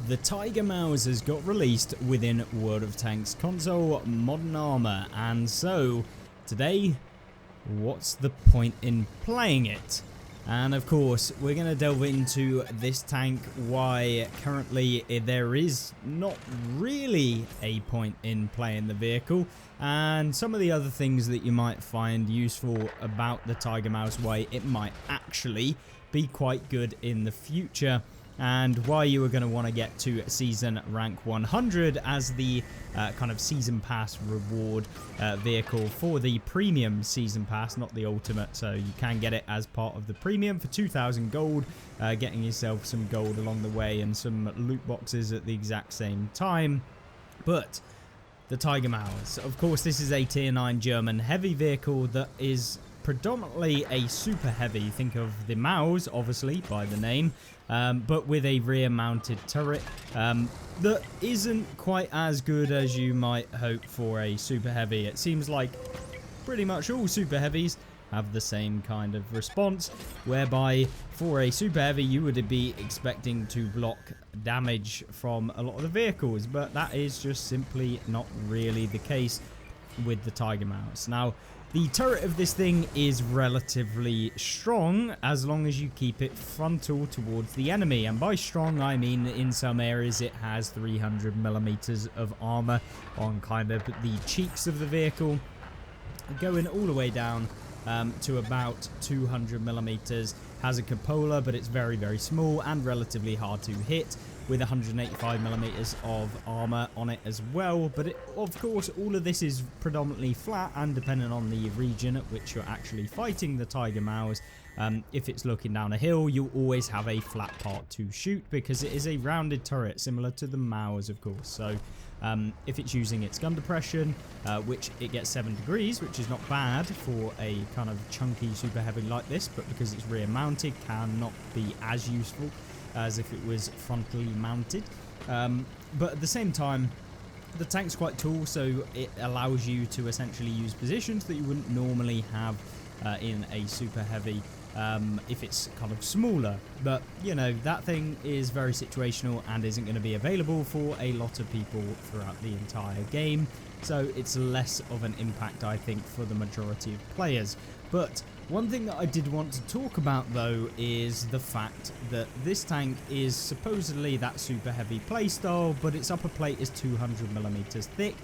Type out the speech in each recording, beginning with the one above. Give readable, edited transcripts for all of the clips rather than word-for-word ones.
The Tiger Mouse has got released within World of Tanks console Modern Armor, and so today, what's the point in playing it? And of course, we're going to delve into this tank, why currently there is not really a point in playing the vehicle, and some of the other things that you might find useful about the Tiger Mouse, why it might actually be quite good in the future, and why you are going to want to get to season rank 100 as the kind of season pass reward vehicle for the premium season pass, not the ultimate. So you can get it as part of the premium for 2,000 gold, getting yourself some gold along the way and some loot boxes at the exact same time. But the Tiger Mouse, of course, this is a tier 9 German heavy vehicle that is predominantly a super heavy. Think of the Maus, obviously, by the name, but with a rear mounted turret that isn't quite as good as you might hope for a super heavy. It seems like pretty much all super heavies have the same kind of response, whereby for a super heavy you would be expecting to block damage from a lot of the vehicles, but that is just simply not really the case with the Tiger Mouse. Now, the turret of this thing is relatively strong as long as you keep it frontal towards the enemy, and by strong I mean in some areas it has 300mm of armor on kind of the cheeks of the vehicle, going all the way down to about 200mm. Has a cupola, but it's very small and relatively hard to hit, with 185mm of armor on it as well. But of course, all of this is predominantly flat, and depending on the region at which you're actually fighting the Tiger Mouse, if it's looking down a hill, you'll always have a flat part to shoot, because it is a rounded turret similar to the Maus, of course. So if it's using its gun depression, which it gets 7 degrees, which is not bad for a kind of chunky super heavy like this, but because it's rear mounted, cannot be as useful as if it was frontally mounted. But at the same time, the tank's quite tall, so it allows you to essentially use positions that you wouldn't normally have in a super heavy if it's kind of smaller. But you know, that thing is very situational and isn't going to be available for a lot of people throughout the entire game, so it's less of an impact, I think, for the majority of players. But one thing that I did want to talk about though is the fact that this tank is supposedly that super heavy playstyle, but its upper plate is 200mm thick,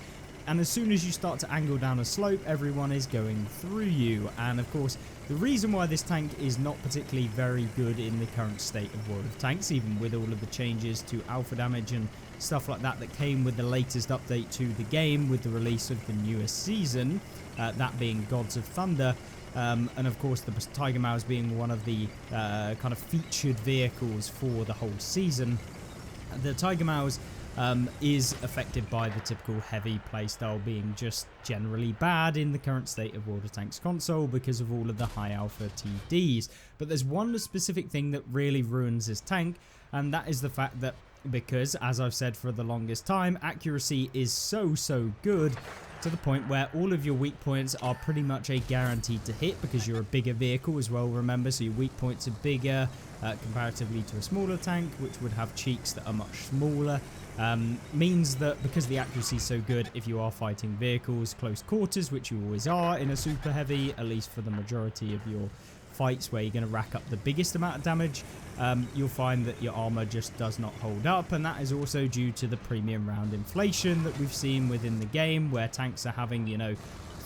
and as soon as you start to angle down a slope, everyone is going through you. And of course, the reason why this tank is not particularly very good in the current state of World of Tanks, even with all of the changes to alpha damage and stuff like that that came with the latest update to the game with the release of the newest season, that being Gods of Thunder, and of course the Tiger Mouse being one of the kind of featured vehicles for the whole season. The Tiger Mouse is affected by the typical heavy playstyle being just generally bad in the current state of World of Tanks console because of all of the high alpha TDs. But there's one specific thing that really ruins this tank, and that is the fact that because, as I've said for the longest time, accuracy is so good to the point where all of your weak points are pretty much a guaranteed to hit, because you're a bigger vehicle as well, remember, so your weak points are bigger comparatively to a smaller tank, which would have cheeks that are much smaller. Means that because the accuracy is so good, if you are fighting vehicles close quarters, which you always are in a super heavy, at least for the majority of your fights where you're going to rack up the biggest amount of damage, you'll find that your armor just does not hold up, and that is also due to the premium round inflation that we've seen within the game, where tanks are having, you know,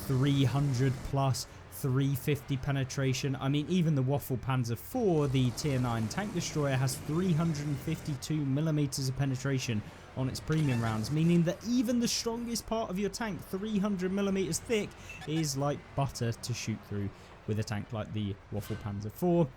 300 plus 350 penetration. I mean, even the Waffle Panzer IV, the tier 9 tank destroyer, has 352mm of penetration on its premium rounds, meaning that even the strongest part of your tank, 300mm thick, is like butter to shoot through with a tank like the Waffle Panzer IV.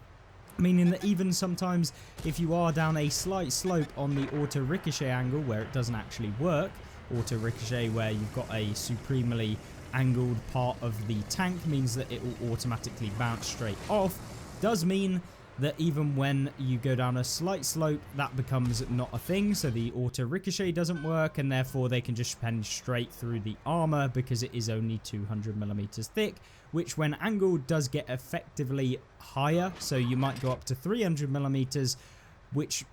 Meaning that even sometimes if you are down a slight slope on the auto ricochet angle where it doesn't actually work, auto ricochet where you've got a supremely angled part of the tank means that it will automatically bounce straight off, does mean that even when you go down a slight slope, that becomes not a thing, so the auto ricochet doesn't work, and therefore they can just pen straight through the armor because it is only 200mm thick, which when angled does get effectively higher, so you might go up to 300mm, which,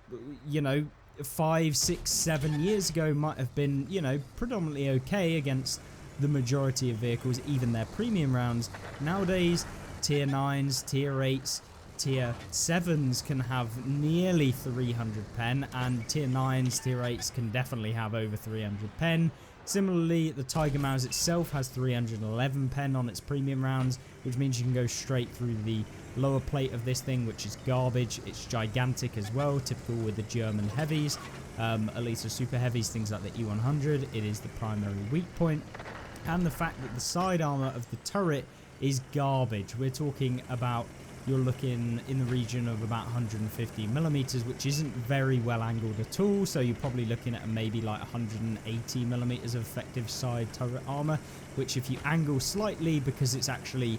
you know, 5, 6, 7 years ago might have been, you know, predominantly okay against the majority of vehicles, even their premium rounds. Nowadays, tier 9s, tier 8s, tier 7s can have nearly 300 pen, and tier 9s, tier 8s can definitely have over 300 pen. Similarly, the Tiger Mouse itself has 311 pen on its premium rounds, which means you can go straight through the lower plate of this thing, which is garbage. It's gigantic as well, typical with the German heavies, at least the super heavies, things like the E100. It is the primary weak point. And the fact that the side armor of the turret is garbage. We're talking about, you're looking in the region of about 150 millimeters, which isn't very well angled at all. So you're probably looking at maybe like 180 millimeters of effective side turret armor, which if you angle slightly, because it's actually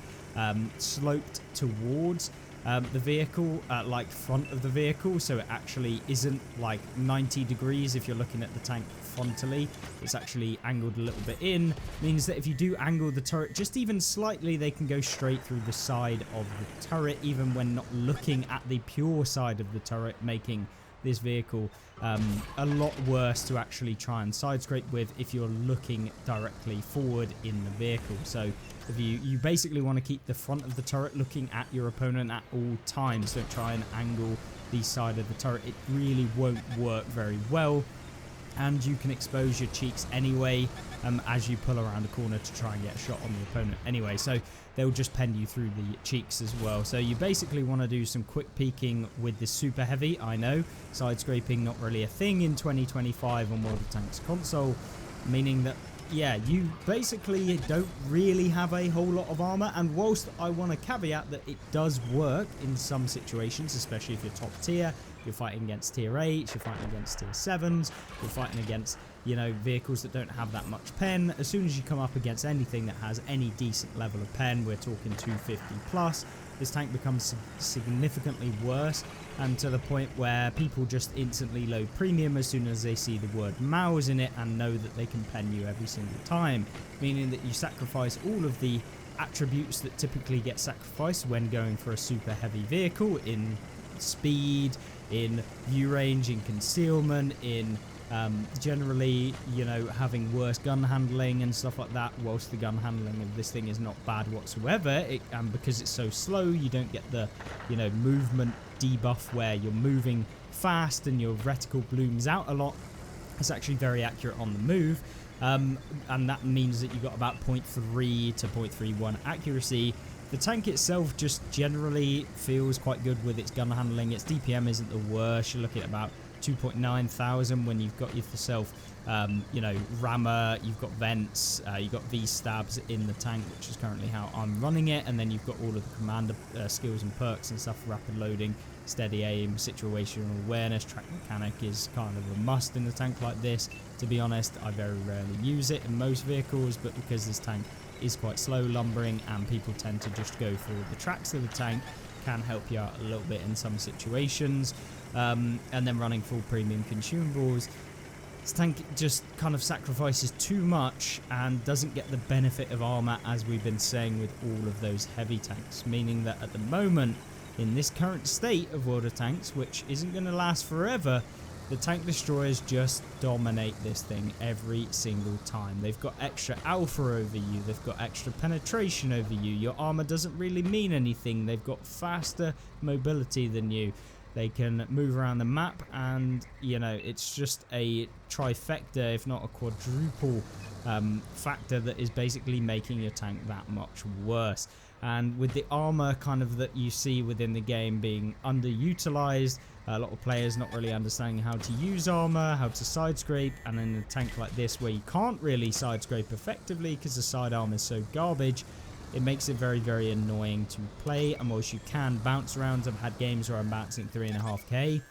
sloped towards the vehicle, like front of the vehicle, so it actually isn't like 90 degrees if you're looking at the tank frontally. It's actually angled a little bit in, means that if you do angle the turret just even slightly, they can go straight through the side of the turret, even when not looking at the pure side of the turret, making this vehicle a lot worse to actually try and side scrape with if you're looking directly forward in the vehicle. So if you basically want to keep the front of the turret looking at your opponent at all times. Don't try and angle the side of the turret. It really won't work very well, and you can expose your cheeks anyway as you pull around a corner to try and get a shot on the opponent anyway, so they'll just pen you through the cheeks as well. So you basically want to do some quick peeking with the super heavy. I know side scraping not really a thing in 2025 on World of Tanks console, meaning that, yeah, you basically don't really have a whole lot of armor. And whilst I want to caveat that it does work in some situations, especially if you're top tier, you're fighting against tier 8s, you're fighting against tier 7s, you're fighting against, you know, vehicles that don't have that much pen. As soon as you come up against anything that has any decent level of pen, we're talking 250 plus, this tank becomes significantly worse, and to the point where people just instantly load premium as soon as they see the word Mouse in it and know that they can pen you every single time, meaning that you sacrifice all of the attributes that typically get sacrificed when going for a super heavy vehicle in speed, in view range, in concealment, in generally, you know, having worse gun handling and stuff like that. Whilst the gun handling of this thing is not bad whatsoever, and because it's so slow, you don't get the, you know, movement debuff where you're moving fast and your reticle blooms out a lot. It's actually very accurate on the move, and that means that you got about 0.3 to 0.31 accuracy. The tank itself just generally feels quite good with its gun handling. Its DPM isn't the worst. You're looking at about 2.9 thousand when you've got yourself, you know, rammer, you've got vents, you've got V-stabs in the tank, which is currently how I'm running it, and then you've got all of the commander skills and perks and stuff, rapid loading, steady aim, situational awareness, track mechanic is kind of a must in a tank like this. To be honest, I very rarely use it in most vehicles, but because this tank is quite slow lumbering and people tend to just go for the tracks of the tank, can help you out a little bit in some situations. And then running full premium consumables, this tank just kind of sacrifices too much and doesn't get the benefit of armor, as we've been saying with all of those heavy tanks, meaning that at the moment, in this current state of World of Tanks, which isn't going to last forever, the tank destroyers just dominate this thing every single time. They've got extra alpha over you, they've got extra penetration over you, your armor doesn't really mean anything, they've got faster mobility than you, they can move around the map, and, you know, it's just a trifecta, if not a quadruple factor that is basically making your tank that much worse. And with the armor kind of that you see within the game being underutilized, a lot of players not really understanding how to use armor, how to side scrape, and in a tank like this where you can't really side scrape effectively because the side armor is so garbage, it makes it very, very annoying to play. And whilst you can bounce around, I've had games where I'm bouncing 3.5k,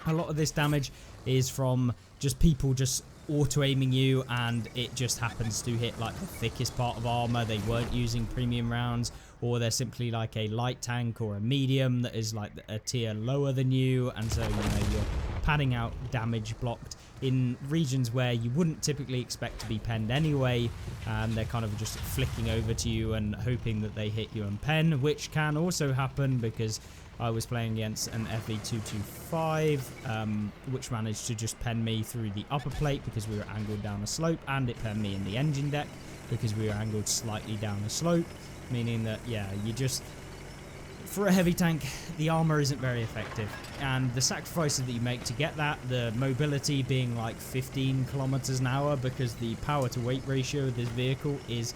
a lot of this damage is from just people just auto-aiming you, and it just happens to hit like the thickest part of armor. They weren't using premium rounds, or they're simply like a light tank or a medium that is like a tier lower than you, and so, you know, you're padding out damage blocked in regions where you wouldn't typically expect to be penned anyway, and they're kind of just flicking over to you and hoping that they hit you and pen, which can also happen because I was playing against an FV225, which managed to just pen me through the upper plate because we were angled down a slope, and it penned me in the engine deck because we were angled slightly down a slope, meaning that, yeah, you just... For a heavy tank, the armor isn't very effective, and the sacrifices that you make to get that, the mobility being like 15 kilometers an hour because the power to weight ratio of this vehicle is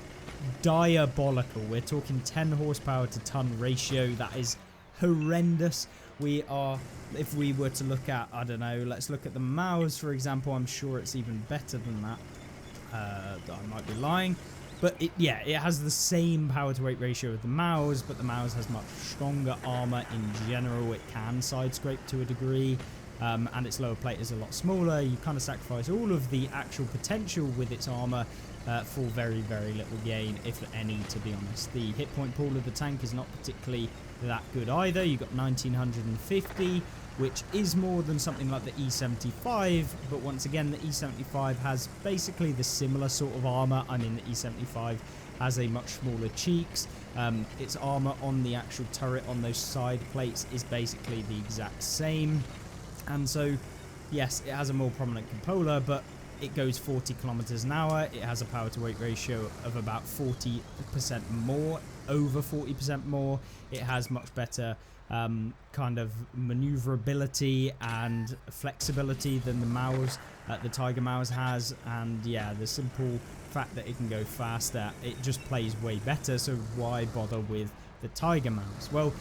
diabolical. We're talking 10 horsepower to ton ratio. That is horrendous. We are, if we were to look at, I don't know, let's look at the Maus, for example. I'm sure it's even better than that. I might be lying. But it has the same power to weight ratio of the Maus, but the Maus has much stronger armor in general. It can side scrape to a degree, and its lower plate is a lot smaller. You kind of sacrifice all of the actual potential with its armor for very, very little gain, if any, to be honest. The hit point pool of the tank is not particularly that good either. You've got 1950, which is more than something like the E75, but once again, the E75 has basically the similar sort of armor. I mean, the E75 has a much smaller cheeks. Its armor on the actual turret on those side plates is basically the exact same. And so, yes, it has a more prominent cupola, but it goes 40 kilometers an hour. It has a power to weight ratio of about 40% more, over 40% more. It has much better kind of maneuverability and flexibility than the Maus, the Tiger Maus has. And yeah, the simple fact that it can go faster, it just plays way better. So why bother with the Tiger Maus? Well,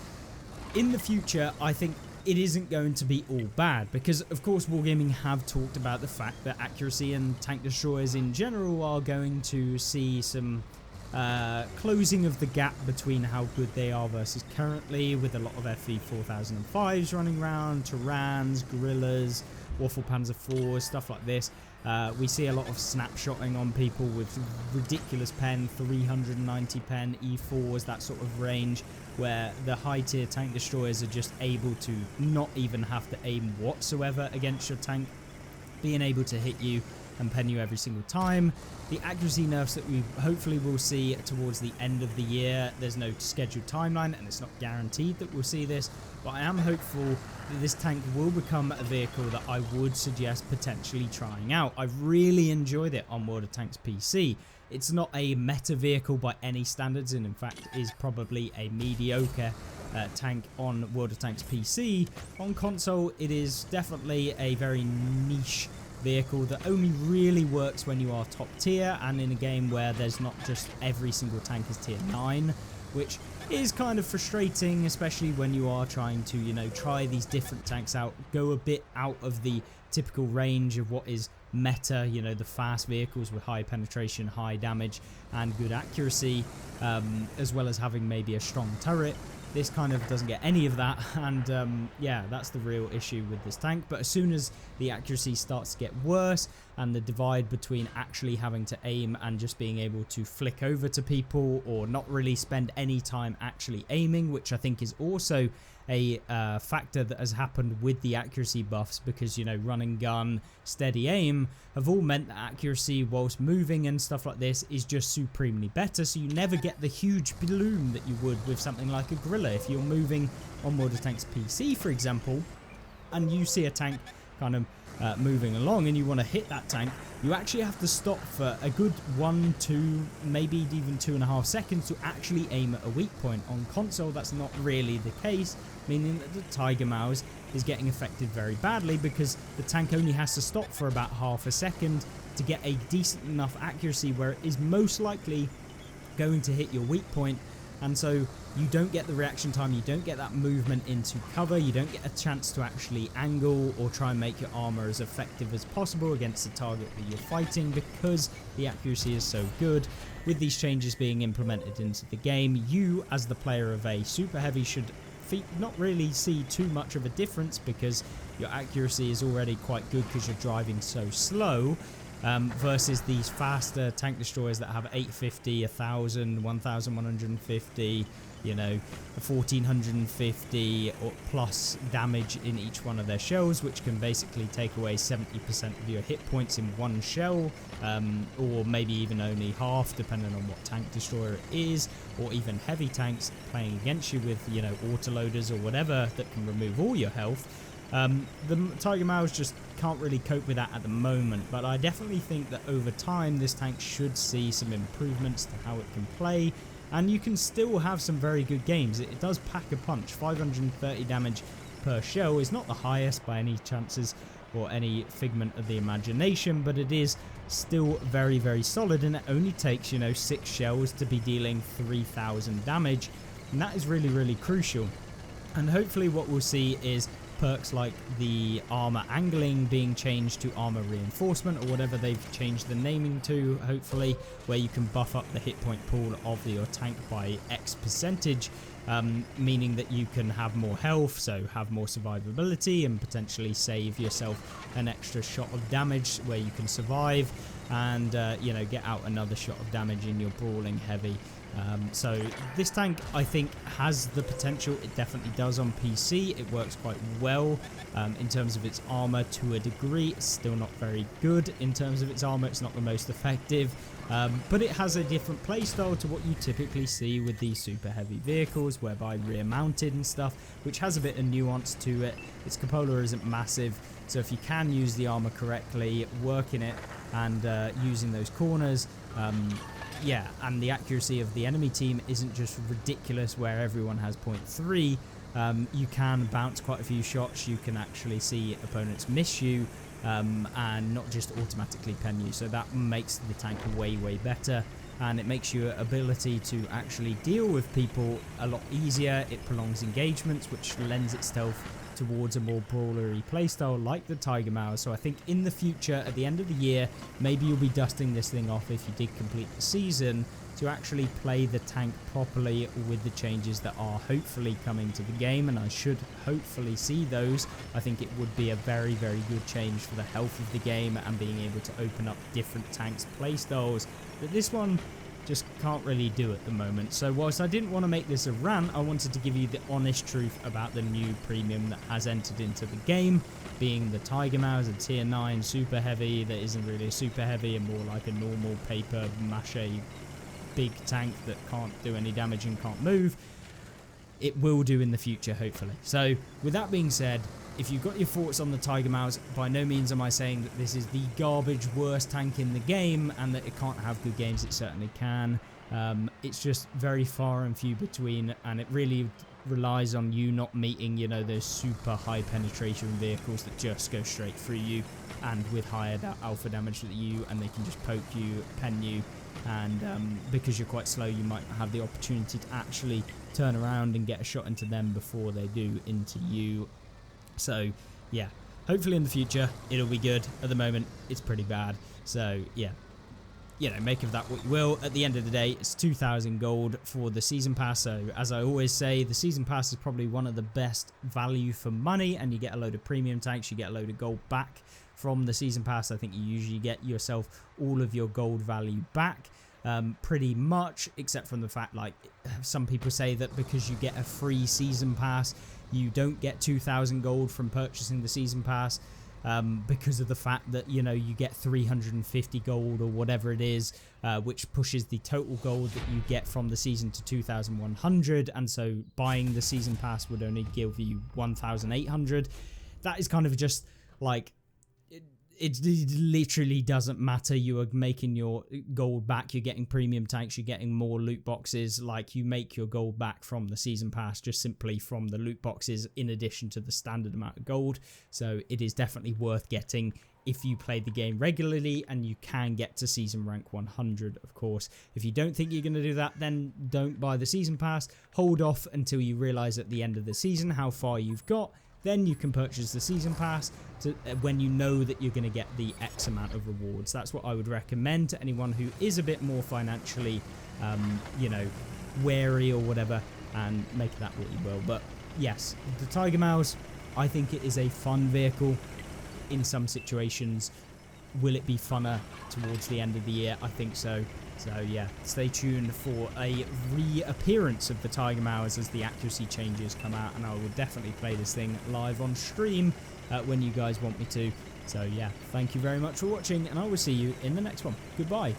in the future, I think it isn't going to be all bad, because of course Wargaming have talked about the fact that accuracy and tank destroyers in general are going to see some closing of the gap between how good they are versus currently, with a lot of FV 4005s running around, Tyrans, Guerrillas, Waffle Panzer IVs, stuff like this. We see a lot of snapshotting on people with ridiculous pen, 390 pen, E4s, that sort of range, where the high tier tank destroyers are just able to not even have to aim whatsoever against your tank, being able to hit you and pen you every single time. The accuracy nerfs that we hopefully will see towards the end of the year, there's no scheduled timeline and it's not guaranteed that we'll see this, but I am hopeful that this tank will become a vehicle that I would suggest potentially trying out. I've really enjoyed it on World of Tanks PC. It's not a meta vehicle by any standards, and in fact is probably a mediocre tank on World of Tanks PC. On console, it is definitely a very niche vehicle that only really works when you are top tier and in a game where there's not just every single tank is tier 9, which is kind of frustrating, especially when you are trying to, you know, try these different tanks out, go a bit out of the typical range of what is meta, you know, the fast vehicles with high penetration, high damage and good accuracy, as well as having maybe a strong turret. This kind of doesn't get any of that, and yeah, that's the real issue with this tank. But as soon as the accuracy starts to get worse and the divide between actually having to aim and just being able to flick over to people, or not really spend any time actually aiming, which I think is also a factor that has happened with the accuracy buffs, because, you know, run and gun, steady aim have all meant that accuracy whilst moving and stuff like this is just supremely better, so you never get the huge bloom that you would with something like a Guerrilla. If you're moving on World of Tanks PC, for example, and you see a tank kind of moving along and you want to hit that tank, you actually have to stop for a good 1, 2, maybe even 2.5 seconds to actually aim at a weak point. On console, that's not really the case, meaning that the Tiger Maus is getting affected very badly, because the tank only has to stop for about half a second to get a decent enough accuracy where it is most likely going to hit your weak point. And so you don't get the reaction time, you don't get that movement into cover, you don't get a chance to actually angle or try and make your armor as effective as possible against the target that you're fighting, because the accuracy is so good. With these changes being implemented into the game, you as the player of a super heavy should not really see too much of a difference, because your accuracy is already quite good because you're driving so slow. versus these faster tank destroyers that have 850, 1000, 1150, you know, 1450 or plus damage in each one of their shells, which can basically take away 70% of your hit points in one shell, or maybe even only half depending on what tank destroyer it is, or even heavy tanks playing against you with, you know, autoloaders or whatever that can remove all your health. The Tiger Mouse just can't really cope with that at the moment, but I definitely think that over time this tank should see some improvements to how it can play, and you can still have some very good games. It does pack a punch. 530 damage per shell is not the highest by any chances or any figment of the imagination, but it is still very, very solid, and it only takes, you know, 6 shells to be dealing 3000 damage, and that is really, really crucial. And hopefully what we'll see is perks like the armor angling being changed to armor reinforcement, or whatever they've changed the naming to, hopefully, where you can buff up the hit point pool of your tank by X percentage, meaning that you can have more health, so have more survivability, and potentially save yourself an extra shot of damage where you can survive, and you know, get out another shot of damage in your brawling heavy. So this tank, I think, has the potential. It definitely does on PC. It works quite well in terms of its armor to a degree. It's still not very good in terms of its armor. It's not the most effective, but it has a different playstyle to what you typically see with these super heavy vehicles, whereby rear mounted and stuff, which has a bit of nuance to it. Its cupola isn't massive, so if you can use the armor correctly, working it and using those corners, yeah, and the accuracy of the enemy team isn't just ridiculous where everyone has 0.3. You can bounce quite a few shots. You can actually see opponents miss you and not just automatically pen you. So that makes the tank way, way better. And it makes your ability to actually deal with people a lot easier. It prolongs engagements, which lends itself towards a more brawlery playstyle like the Tiger Mouse. So I think in the future, at the end of the year, maybe you'll be dusting this thing off if you did complete the season, to actually play the tank properly with the changes that are hopefully coming to the game, and I should hopefully see those. I think it would be a very, very good change for the health of the game and being able to open up different tanks playstyles that this one just can't really do at the moment. So whilst I didn't want to make this a rant, I wanted to give you the honest truth about the new premium that has entered into the game, being the Tiger Mouse, a tier 9 super heavy that isn't really a super heavy and more like a normal paper mache big tank that can't do any damage and can't move. It will do in the future, hopefully. So with that being said, if you've got your thoughts on the Tiger Mouse, by no means am I saying that this is the garbage worst tank in the game and that it can't have good games. It certainly can. It's just very far and few between, and it really relies on you not meeting, you know, those super high penetration vehicles that just go straight through you and with higher alpha damage than you, and they can just poke you, pen you, and because you're quite slow, you might have the opportunity to actually turn around and get a shot into them before they do into you. So yeah, hopefully in the future it'll be good. At the moment it's pretty bad, so yeah, you know, make of that what you will. At the end of the day, it's 2,000 gold for the season pass. So as I always say, the season pass is probably one of the best value for money, and you get a load of premium tanks, you get a load of gold back from the season pass. I think you usually get yourself all of your gold value back, pretty much, except from the fact, like, some people say that because you get a free season pass, you don't get 2,000 gold from purchasing the season pass, because of the fact that, you know, you get 350 gold or whatever it is, which pushes the total gold that you get from the season to 2,100, and so buying the season pass would only give you 1,800. That is kind of just like, it literally doesn't matter. You are making your gold back, you're getting premium tanks, you're getting more loot boxes. Like, you make your gold back from the season pass just simply from the loot boxes in addition to the standard amount of gold. So it is definitely worth getting if you play the game regularly, and you can get to season rank 100, of course. If you don't think you're going to do that, then don't buy the season pass. Hold off until you realize at the end of the season how far you've got. Then you can purchase the season pass to, when you know that you're going to get the X amount of rewards. That's what I would recommend to anyone who is a bit more financially, you know, wary or whatever, and make that what you will. But yes, the Tiger Mouse, I think it is a fun vehicle in some situations. will it be funner towards the end of the year? I think so. So yeah, stay tuned for a reappearance of the Tiger Mowers as the accuracy changes come out, and I will definitely play this thing live on stream when you guys want me to. So yeah, thank you very much for watching, and I will see you in the next one. Goodbye.